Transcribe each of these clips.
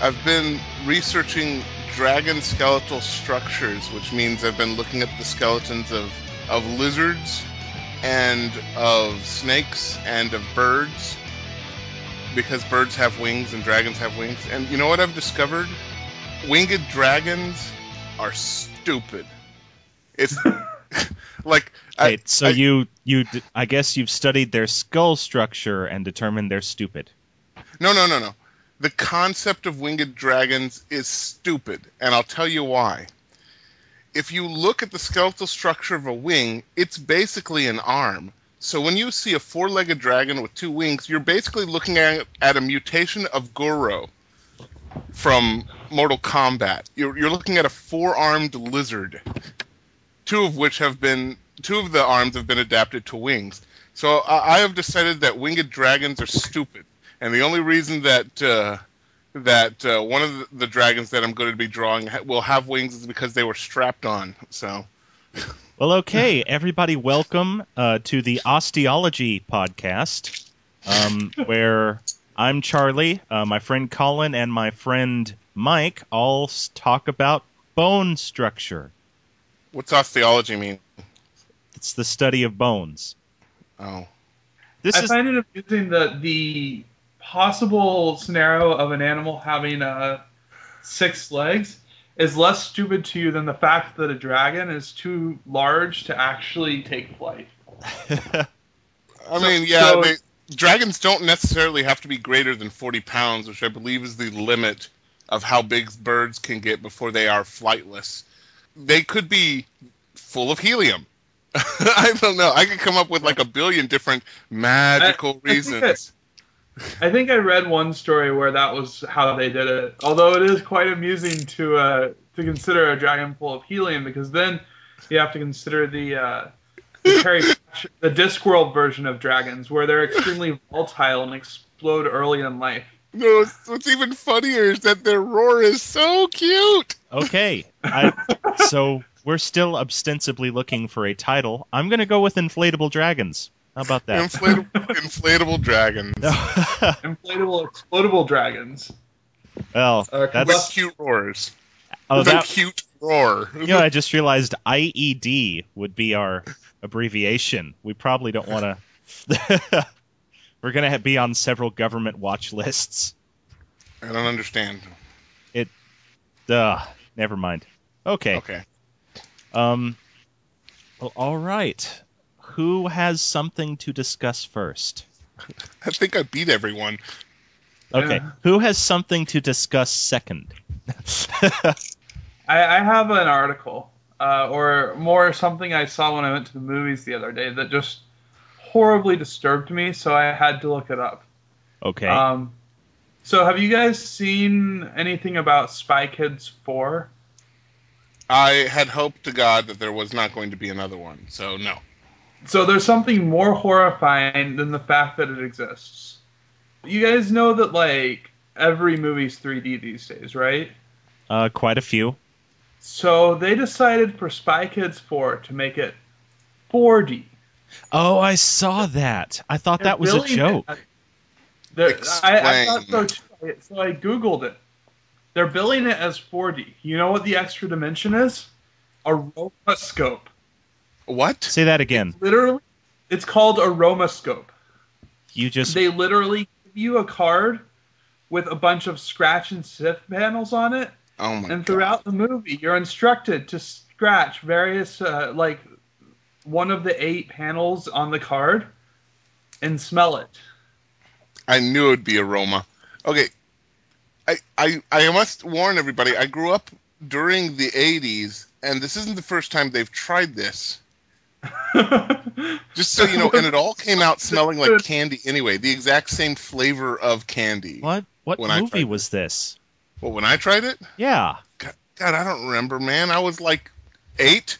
I've been researching dragon skeletal structures, which means I've been looking at the skeletons of lizards and of snakes and of birds, because birds have wings and dragons have wings. And you know what I've discovered? Winged dragons are stupid. It's like Wait, I guess you've studied their skull structure and determined they're stupid. No. The concept of winged dragons is stupid, and I'll tell you why. If you look at the skeletal structure of a wing, it's basically an arm. So when you see a four-legged dragon with two wings, you're basically looking at a mutation of Goro from Mortal Kombat. You're looking at a four-armed lizard, two of the arms have been adapted to wings. So I have decided that winged dragons are stupid. And the only reason that one of the dragons that I'm going to be drawing will have wings is because they were strapped on. So, well, okay, everybody, welcome to the Osteology podcast, where I'm Charlie, my friend Colin, and my friend Mike all talk about bone structure. What's osteology mean? It's the study of bones. Oh, I find it amusing that the possible scenario of an animal having 6 legs is less stupid to you than the fact that a dragon is too large to actually take flight. Dragons don't necessarily have to be greater than 40 pounds, which I believe is the limit of how big birds can get before they are flightless. They could be full of helium. I don't know. I could come up with like a billion different magical reasons. I think I read one story where that was how they did it. Although it is quite amusing to consider a dragon full of helium, because then you have to consider the Discworld version of dragons, where they're extremely volatile and explode early in life. No, what's even funnier is that their roar is so cute. Okay, so we're still ostensibly looking for a title. I'm going to go with inflatable dragons. How about that? Inflatable dragons. Inflatable explodable dragons. Well, that's cute roars. Oh, cute roar. I just realized IED would be our abbreviation. We probably don't want to. We're going to be on several government watch lists. I don't understand. Never mind. Okay. Well, all right. Who has something to discuss first? I think I beat everyone. Okay. Yeah. Who has something to discuss second? I have an article, or more something I saw when I went to the movies the other day that just horribly disturbed me, so I had to look it up. Okay. So have you guys seen anything about Spy Kids 4? I had hoped to God that there was not going to be another one, so no. So there's something more horrifying than the fact that it exists. You guys know that, like, every movie's 3D these days, right? Quite a few. So they decided for Spy Kids 4 to make it 4D. Oh, I saw that. I thought that was a joke. I thought so too. So I Googled it. They're billing it as 4D. You know what the extra dimension is? Aromascope. What? Say that again. It's called Aromascope. They literally give you a card with a bunch of scratch and sniff panels on it. Oh my God. And throughout the movie, you're instructed to scratch various, one of the 8 panels on the card and smell it. I knew it would be aroma. Okay. I must warn everybody, I grew up during the 80s, and this isn't the first time they've tried this. Just so you know, and it all came out smelling like candy anyway. The exact same flavor of candy. What movie was this? Well, when I tried it? Yeah. God, I don't remember, man. I was like 8.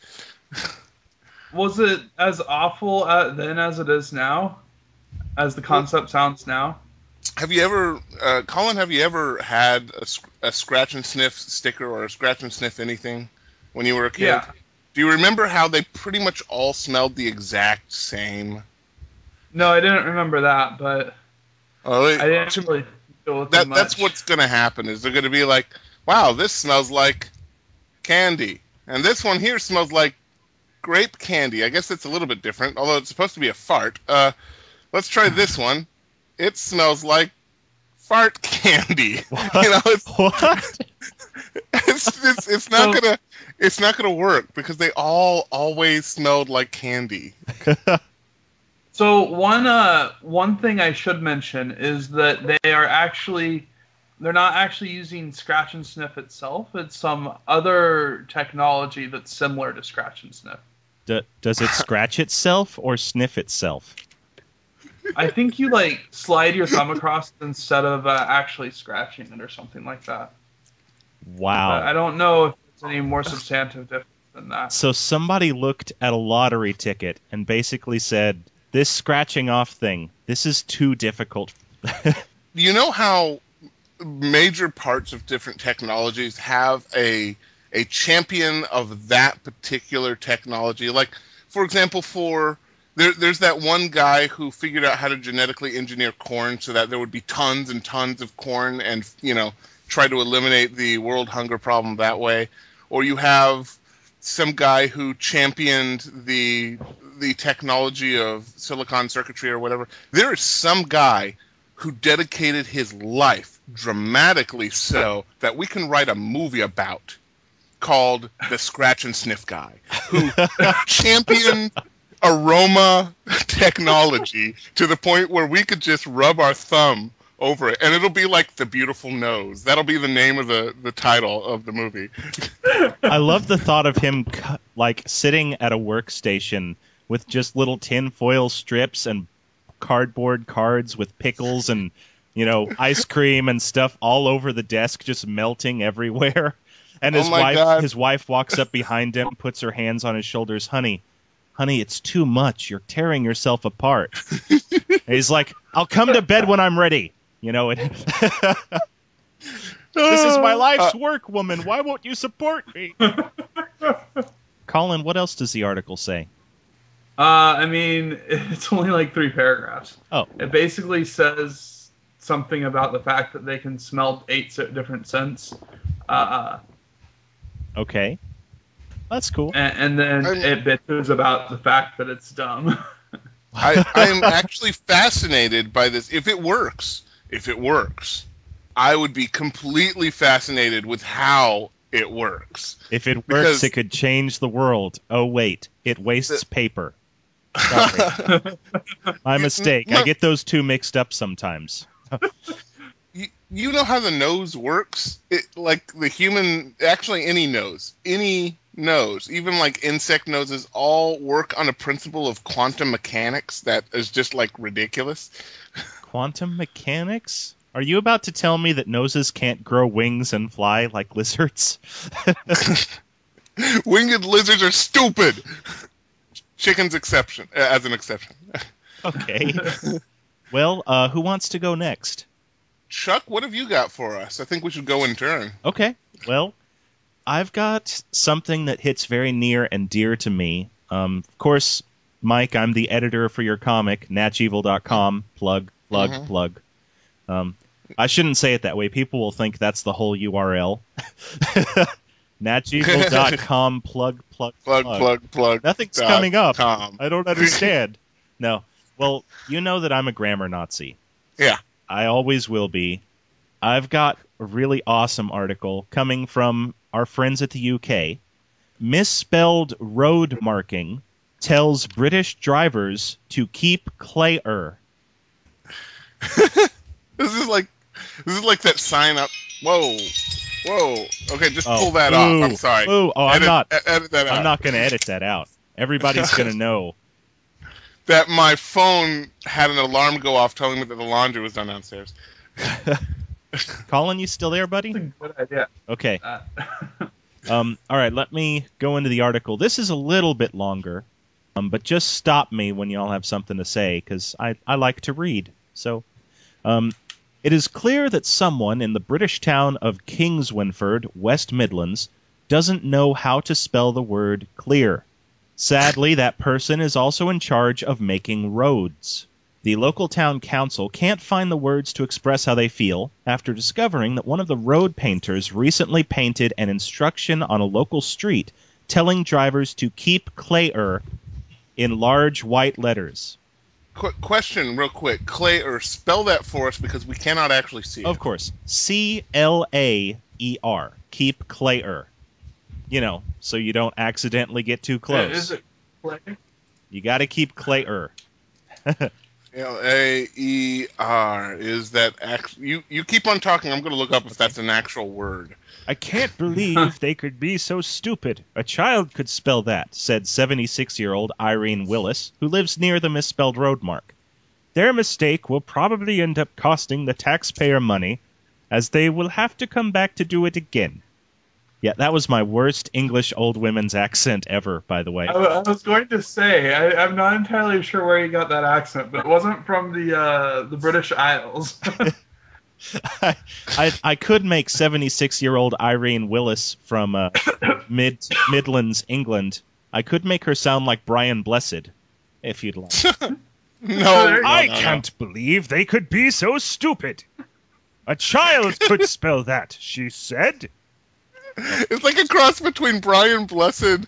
Was it as awful then as it is now? As the concept sounds now? Have you ever, Colin, have you ever had a scratch and sniff sticker or a scratch and sniff anything when you were a kid? Yeah. Do you remember how they pretty much all smelled the exact same? No, I didn't remember that, but I didn't really... deal with them That's much. what's going to happen. Is they're going to be like, wow, this smells like candy, and this one here smells like grape candy. I guess it's a little bit different, although it's supposed to be a fart. Let's try this one. It smells like fart candy. What? You know, What? it's not gonna work because they all always smelled like candy. So one thing I should mention is that they're not actually using scratch and sniff itself. It's some other technology that's similar to scratch and sniff. Does it scratch itself or sniff itself? I think you slide your thumb across it instead of actually scratching it or something like that. Wow. I don't know if it's any more substantive difference than that. So somebody looked at a lottery ticket and basically said, this scratching off thing, this is too difficult. You know how major parts of different technologies have a champion of that particular technology? Like, for example, there's that one guy who figured out how to genetically engineer corn so that there would be tons and tons of corn and, try to eliminate the world hunger problem that way. Or you have some guy who championed the technology of silicon circuitry or whatever. There is some guy who dedicated his life, dramatically so, that we can write a movie about, called The Scratch and Sniff Guy, who championed aroma technology to the point where we could just rub our thumb over it, and it'll be like The Beautiful Nose. That'll be the name of the title of the movie. I love the thought of him sitting at a workstation with just little tin foil strips and cardboard cards with pickles and ice cream and stuff all over the desk, just melting everywhere. And his wife walks up behind him, puts her hands on his shoulders. Honey, it's too much. You're tearing yourself apart. And he's like, I'll come to bed when I'm ready. This is my life's work, woman. Why won't you support me? Colin, what else does the article say? It's only 3 paragraphs. Oh. It basically says something about the fact that they can smell 8 different scents. Okay. That's cool. And then it bitches about the fact that it's dumb. I'm actually fascinated by this. If it works, I would be completely fascinated with how it works. If it works, it could change the world. Oh, wait. It wastes paper. Sorry. My mistake. I get those two mixed up sometimes. You know how the nose works? Like the human, actually any nose, even insect noses, all work on a principle of quantum mechanics that is just ridiculous. Quantum mechanics? Are you about to tell me that noses can't grow wings and fly like lizards? Winged lizards are stupid. Chicken's as an exception. Okay. Well, who wants to go next? Chuck, what have you got for us? I think we should go in turn. Okay. Well, I've got something that hits very near and dear to me. Of course, Mike, I'm the editor for your comic, natchevil.com. Plug. I shouldn't say it that way. People will think that's the whole URL. natchevil.com. Plug. Nothing's coming up. Com. I don't understand. No. Well, you know that I'm a grammar Nazi. Yeah. I always will be. I've got a really awesome article coming from our friends at the UK. Misspelled road marking tells British drivers to keep clear. This is like that sign up. Whoa. Okay, just pull that off. I'm sorry. Edit that out. I'm not going to edit that out. Everybody's going to know that my phone had an alarm go off telling me that the laundry was done downstairs. Colin, you still there, buddy? That's a good idea. Okay. All right, let me go into the article. This is a little bit longer, but just stop me when y'all have something to say, because I like to read. So, it is clear that someone in the British town of Kingswinford, West Midlands, doesn't know how to spell the word clear. Sadly, that person is also in charge of making roads. The local town council can't find the words to express how they feel after discovering that one of the road painters recently painted an instruction on a local street telling drivers to keep clear in large white letters. Question real quick. Clayer, spell that for us because we cannot actually see it. Of course. Claer. Keep clear. You know, so you don't accidentally get too close. Is it play? You got to keep clear. Laer. Is that you keep on talking. I'm going to look up if that's an actual word. I can't believe they could be so stupid. A child could spell that, said 76-year-old Irene Willis, who lives near the misspelled road mark. Their mistake will probably end up costing the taxpayer money, as they will have to come back to do it again. Yeah, that was my worst English old women's accent ever, by the way. I was going to say, I'm not entirely sure where you got that accent, but it wasn't from the British Isles. I could make 76-year-old Irene Willis from Midlands, England. I could make her sound like Brian Blessed, if you'd like. No, I can't believe they could be so stupid. A child could spell that, she said. It's like a cross between Brian Blessed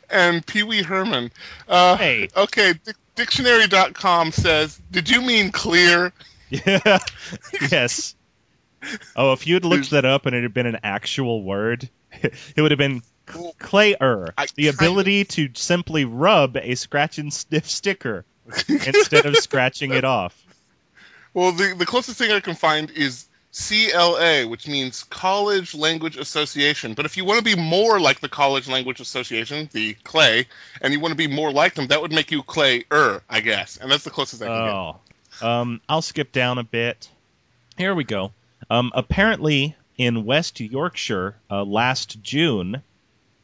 and Pee Wee Herman. Hey. Okay, dictionary.com says, did you mean clear? Yeah. Yes. Oh, if you'd looked that up and it had been an actual word, it would have been clayer, the ability to simply rub a scratch and sniff sticker instead of scratching it off. Well, the closest thing I can find is CLA, which means College Language Association. But if you want to be more like the College Language Association, the CLAY, and you want to be more like them, that would make you clayer, I guess. And that's the closest I can get. I'll skip down a bit. Here we go. Apparently, in West Yorkshire, last June,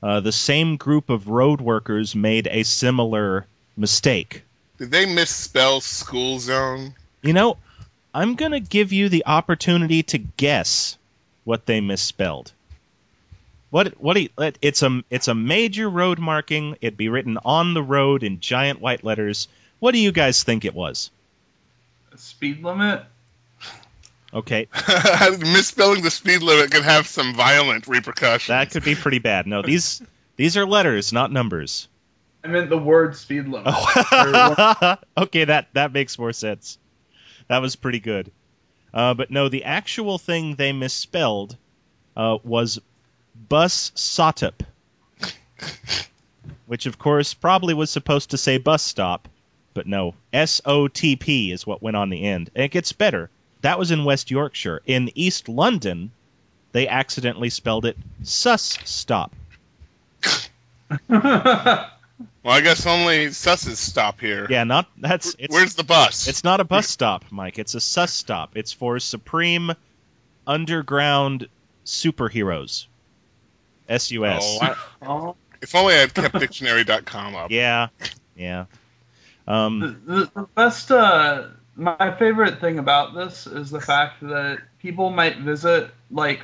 the same group of road workers made a similar mistake. Did they misspell school zone? You know, I'm going to give you the opportunity to guess what they misspelled. It's a major road marking. It'd be written on the road in giant white letters. What do you guys think it was? Speed limit? Okay. Misspelling the speed limit could have some violent repercussions. That could be pretty bad. No, these are letters, not numbers. I meant the word speed limit. Okay, that makes more sense. That was pretty good. But no, the actual thing they misspelled was bus sotop, which of course probably was supposed to say bus stop, but no, SOTP is what went on the end. And it gets better. That was in West Yorkshire. In East London, they accidentally spelled it sus stop. Well, I guess only susses stop here. Yeah, where's the bus? It's not a bus stop, Mike. It's a sus stop. It's for Supreme Underground Superheroes. SUS. If only I had kept dictionary.com up. Yeah. The best, my favorite thing about this is the fact that people might visit, like,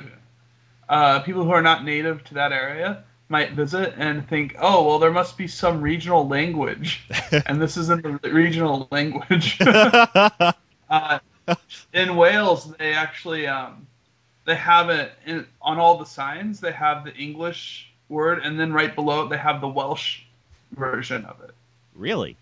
people who are not native to that area might visit and think, oh, well, there must be some regional language, and this isn't the regional language. In Wales, they actually they have it on all the signs. They have the English word, and then right below it, they have the Welsh version of it. Really?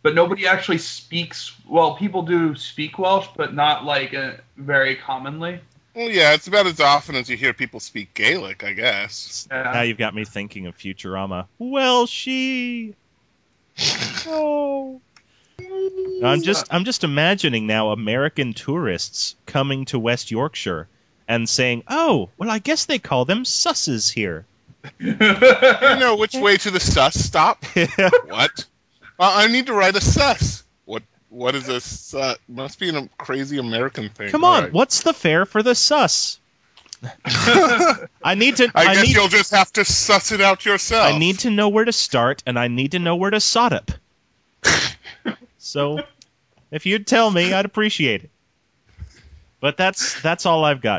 But nobody actually speaks. Well, people do speak Welsh, but not like very commonly. Well, yeah, it's about as often as you hear people speak Gaelic, I guess. Yeah. Now you've got me thinking of Futurama. Welshie. Oh. I'm just imagining now American tourists coming to West Yorkshire and saying, "Oh, well, I guess they call them susses here." You know which way to the sus stop? What? I need to write a sus. What is a sus? Must be a crazy American thing. Come on, right. What's the fare for the sus? I guess you'll just have to suss it out yourself. I need to know where to start, and I need to know where to sod up. So, if you'd tell me, I'd appreciate it. But that's all I've got.